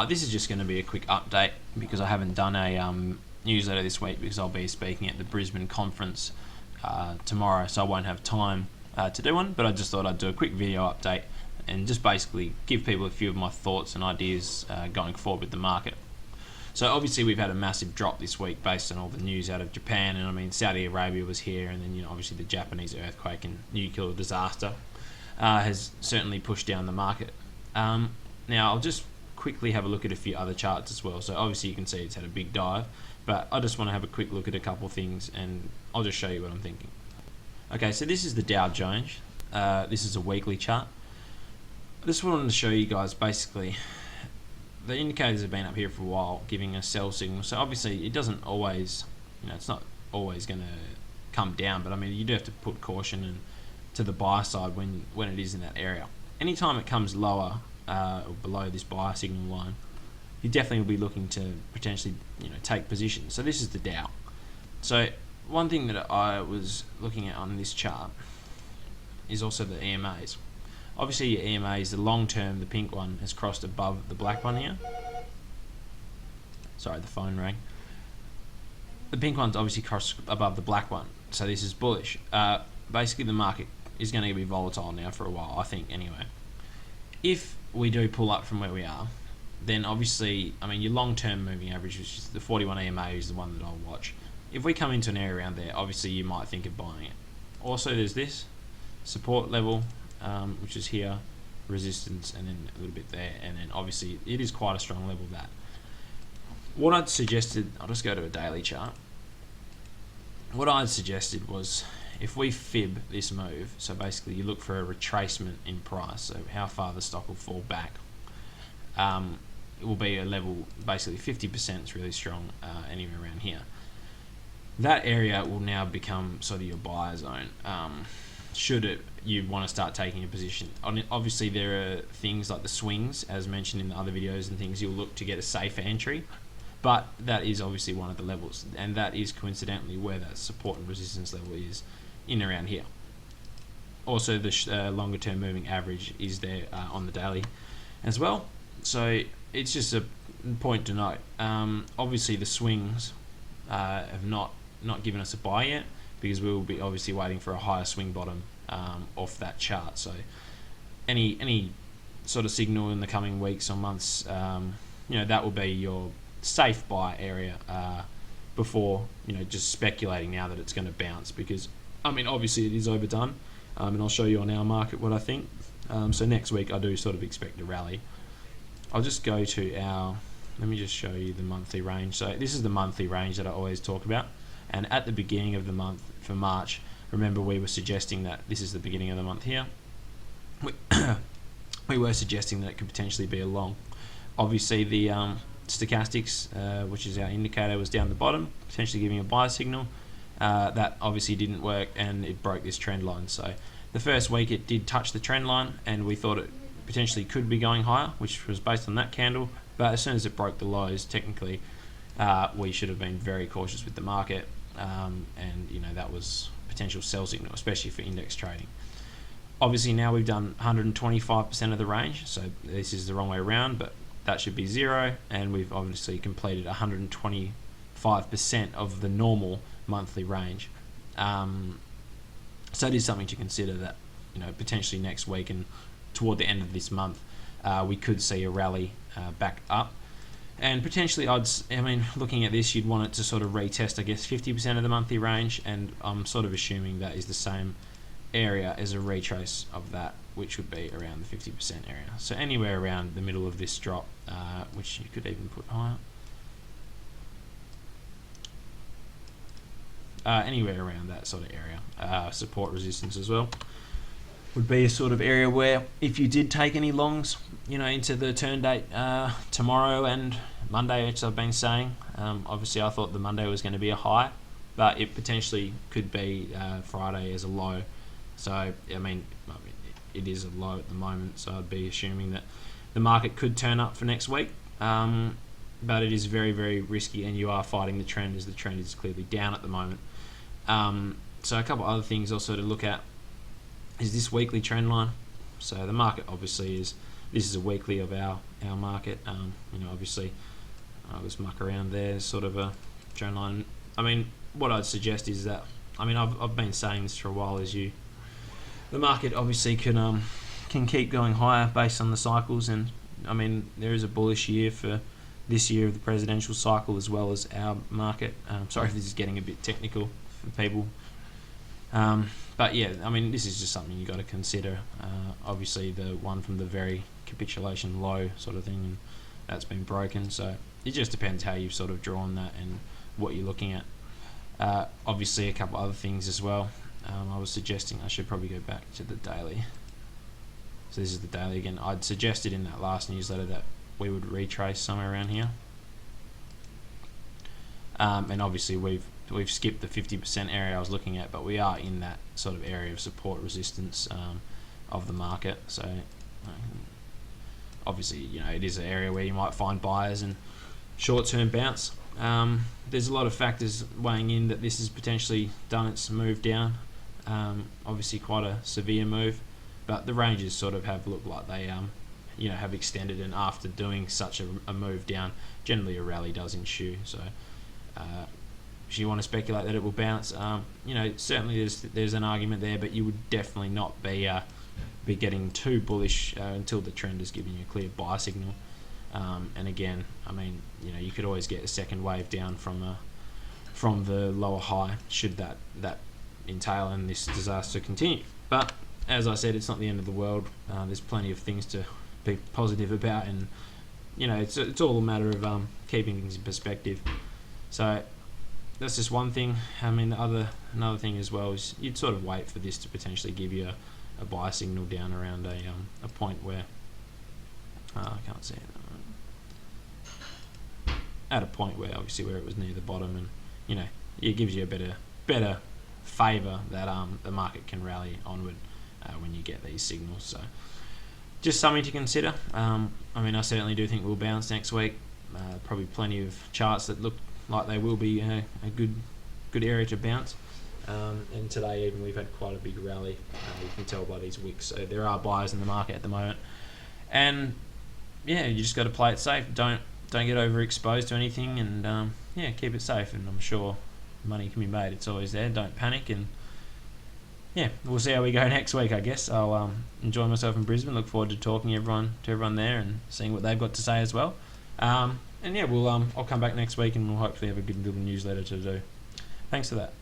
This is just going to be a quick update because I haven't done a newsletter this week because I'll be speaking at the Brisbane conference tomorrow, so I won't have time to do one. But I just thought I'd do a quick video update and just basically give people a few of my thoughts and ideas going forward with the market. So obviously we've had a massive drop this week based on all the news out of Japan, and I mean Saudi Arabia was here, and then obviously the Japanese earthquake and nuclear disaster has certainly pushed down the market. Now I'll just quickly have a look at a few other charts as well. So obviously you can see it's had a big dive, but I just want to have a quick look at a couple of things and I'll just show you what I'm thinking. Okay, so this is the Dow Jones. This is a weekly chart. I just wanted to show you guys basically the indicators have been up here for a while giving a sell signal. So obviously it doesn't always, it's not always going to come down, but I mean you do have to put caution and to the buy side when it is in that area. Anytime it comes lower or below this buy signal line, you definitely will be looking to potentially take positions. So this is the Dow. So one thing that I was looking at on this chart is also the EMAs. Obviously your EMAs, the long term, the pink one has crossed above the black one here. Sorry, the phone rang. The pink one's obviously crossed above the black one, so this is bullish. Basically the market is going to be volatile now for a while, I think, anyway. If we do pull up from where we are, then obviously, I mean, your long-term moving average, which is the 41 EMA, is the one that I'll watch. If we come into an area around there, obviously you might think of buying it. Also, there's this support level, which is here, resistance, and then a little bit there, and then obviously it is quite a strong level that. What I'd suggested, I'll just go to a daily chart. What I'd suggested was if we fib this move, so basically you look for a retracement in price, so how far the stock will fall back, it will be a level, basically 50% is really strong, anywhere around here. That area will now become sort of your buyer zone. Should you want to start taking a position. Obviously there are things like the swings, as mentioned in the other videos and things, you'll look to get a safer entry, but that is obviously one of the levels, and that is coincidentally where that support and resistance level is, in around here. Also the longer term moving average is there on the daily as well, so it's just a point to note. Obviously the swings have not given us a buy yet, because we will be obviously waiting for a higher swing bottom off that chart. So any sort of signal in the coming weeks or months, that will be your safe buy area before just speculating now that it's going to bounce, because I mean obviously it is overdone, and I'll show you on our market what I think. So next week I do sort of expect a rally. I'll just go to let me just show you the monthly range. So this is the monthly range that I always talk about, and at the beginning of the month for March, remember we were suggesting that this is the beginning of the month here, we were suggesting that it could potentially be a long. Obviously the stochastics, which is our indicator, was down the bottom, potentially giving a buy signal. That obviously didn't work, and it broke this trend line. So the first week it did touch the trend line, and we thought it potentially could be going higher, which was based on that candle. But as soon as it broke the lows, technically we should have been very cautious with the market, and that was potential sell signal, especially for index trading. Obviously now we've done 125% of the range, so this is the wrong way around, but that should be 0, and we've obviously completed 125% of the normal monthly range. So it is something to consider, that potentially next week and toward the end of this month we could see a rally back up, and potentially looking at this, you'd want it to sort of retest, I guess, 50% of the monthly range, and I'm sort of assuming that is the same area as a retrace of that, which would be around the 50% area. So anywhere around the middle of this drop, which you could even put higher. Anywhere around that sort of area, support resistance as well, would be a sort of area where if you did take any longs, into the turn date tomorrow and Monday, which I've been saying. Obviously I thought the Monday was going to be a high, but it potentially could be Friday as a low. So I mean it is a low at the moment, so I'd be assuming that the market could turn up for next week, but it is very, very risky, and you are fighting the trend, as the trend is clearly down at the moment. So a couple other things also to look at is this weekly trend line. So the market obviously is this is a weekly of our market. Obviously, I was muck around there, sort of a trend line. I mean, what I'd suggest is that, I've been saying this for a while, the market obviously can keep going higher based on the cycles, and there is a bullish year for this year of the presidential cycle as well as our market. Sorry if this is getting a bit technical for people. But yeah, this is just something you got to consider. Obviously, the one from the very capitulation low sort of thing, and that's been broken. So it just depends how you've sort of drawn that and what you're looking at. Obviously, a couple other things as well. I was suggesting I should probably go back to the daily. So this is the daily again. I'd suggested in that last newsletter that we would retrace somewhere around here. And obviously we've skipped the 50% area I was looking at, but we are in that sort of area of support resistance of the market. So obviously, it is an area where you might find buyers and short-term bounce. There's a lot of factors weighing in that this has potentially done its move down. Obviously quite a severe move, but the ranges sort of have looked like they have extended, and after doing such a move down, generally a rally does ensue. So if you want to speculate that it will bounce, certainly there's an argument there, but you would definitely not be getting too bullish until the trend is giving you a clear buy signal. And again, you could always get a second wave down from the lower high should that entail and this disaster continue. But as I said, it's not the end of the world. There's plenty of things to be positive about, and it's all a matter of keeping things in perspective. So that's just one thing. Another thing as well is you'd sort of wait for this to potentially give you a buy signal down around a point where I can't see it. At a point where obviously where it was near the bottom, and it gives you a better favour that the market can rally onward when you get these signals. So just something to consider. I certainly do think we'll bounce next week. Probably plenty of charts that look like they will be a good area to bounce. And today even we've had quite a big rally. You can tell by these wicks. So there are buyers in the market at the moment, and yeah, you just got to play it safe. Don't get overexposed to anything, and keep it safe. And I'm sure money can be made. It's always there. Don't panic, and yeah, we'll see how we go next week. I guess I'll enjoy myself in Brisbane. Look forward to talking to everyone there and seeing what they've got to say as well. And yeah, I'll come back next week, and we'll hopefully have a good little newsletter to do. Thanks for that.